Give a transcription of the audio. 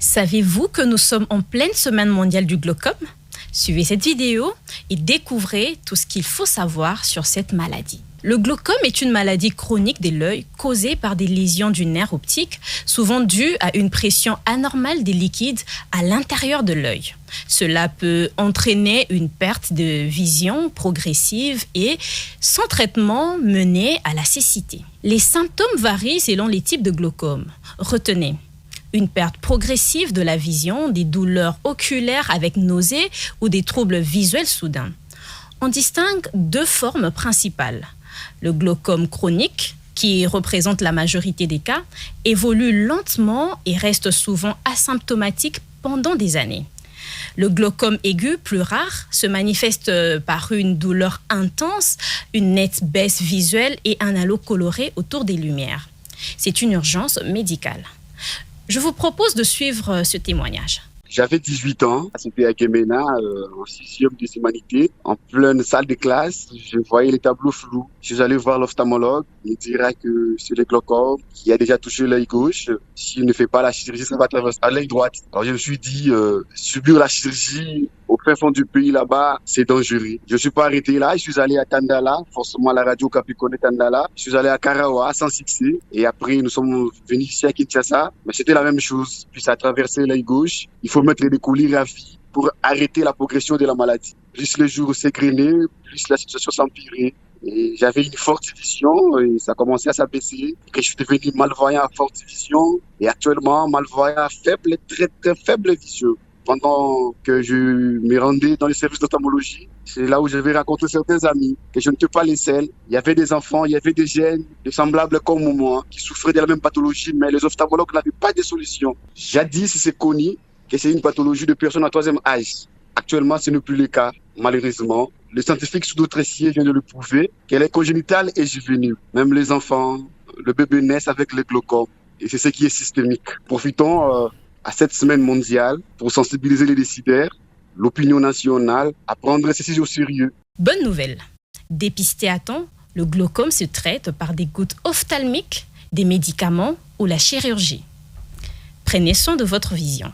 Savez-vous que nous sommes en pleine semaine mondiale du glaucome? Suivez cette vidéo et découvrez tout ce qu'il faut savoir sur cette maladie. Le glaucome est une maladie chronique de l'œil causée par des lésions du nerf optique, souvent dues à une pression anormale des liquides à l'intérieur de l'œil. Cela peut entraîner une perte de vision progressive et, sans traitement, mener à la cécité. Les symptômes varient selon les types de glaucome. Retenez: une perte progressive de la vision, des douleurs oculaires avec nausées ou des troubles visuels soudains. On distingue deux formes principales. Le glaucome chronique, qui représente la majorité des cas, évolue lentement et reste souvent asymptomatique pendant des années. Le glaucome aigu, plus rare, se manifeste par une douleur intense, une nette baisse visuelle et un halo coloré autour des lumières. C'est une urgence médicale. Je vous propose de suivre ce témoignage. J'avais 18 ans, c'était à Guémena, en 6e des humanités, en pleine salle de classe. Je voyais les tableaux flous. Je suis allé voir l'ophtalmologue. Il dira que c'est le glaucome qui a déjà touché l'œil gauche. S'il ne fait pas la chirurgie, ça va traverser à l'œil droit. Alors je me suis dit, subir la chirurgie au fin fond du pays là-bas, c'est dangereux. Je suis pas arrêté là. Je suis allé à Tandala, forcément la radio Capicone Tandala. Je suis allé à Karawa, sans succès. Et après, nous sommes venus ici à Kinshasa. Mais c'était la même chose. Puis ça a traversé l'œil gauche. Il faut mettre des colliers à vie pour arrêter la progression de la maladie. Plus les jours s'égrainaient, plus la situation s'empirait. Et j'avais une forte vision et ça commençait à s'abaisser. Et je suis devenu malvoyant à forte vision et actuellement malvoyant à faible, très très faible vision. Pendant que je me rendais dans les services d'ophtalmologie, c'est là où j'avais rencontré certains amis, que je n'étais pas les seuls. Il y avait des enfants, il y avait des jeunes, des semblables comme moi, qui souffraient de la même pathologie, mais les ophtalmologues n'avaient pas de solution. Jadis, c'est connu que c'est une pathologie de personnes en 3e âge. Actuellement, ce n'est plus le cas, malheureusement. Le scientifique Sous-Tressier vient de le prouver, qu'elle est congénitale et juvénile. Même les enfants, le bébé naissent avec le glaucome. Et c'est ce qui est systémique. Profitons à cette semaine mondiale pour sensibiliser les décideurs, l'opinion nationale, à prendre ceci au sérieux. Bonne nouvelle. Dépisté à temps, le glaucome se traite par des gouttes ophtalmiques, des médicaments ou la chirurgie. Prenez soin de votre vision.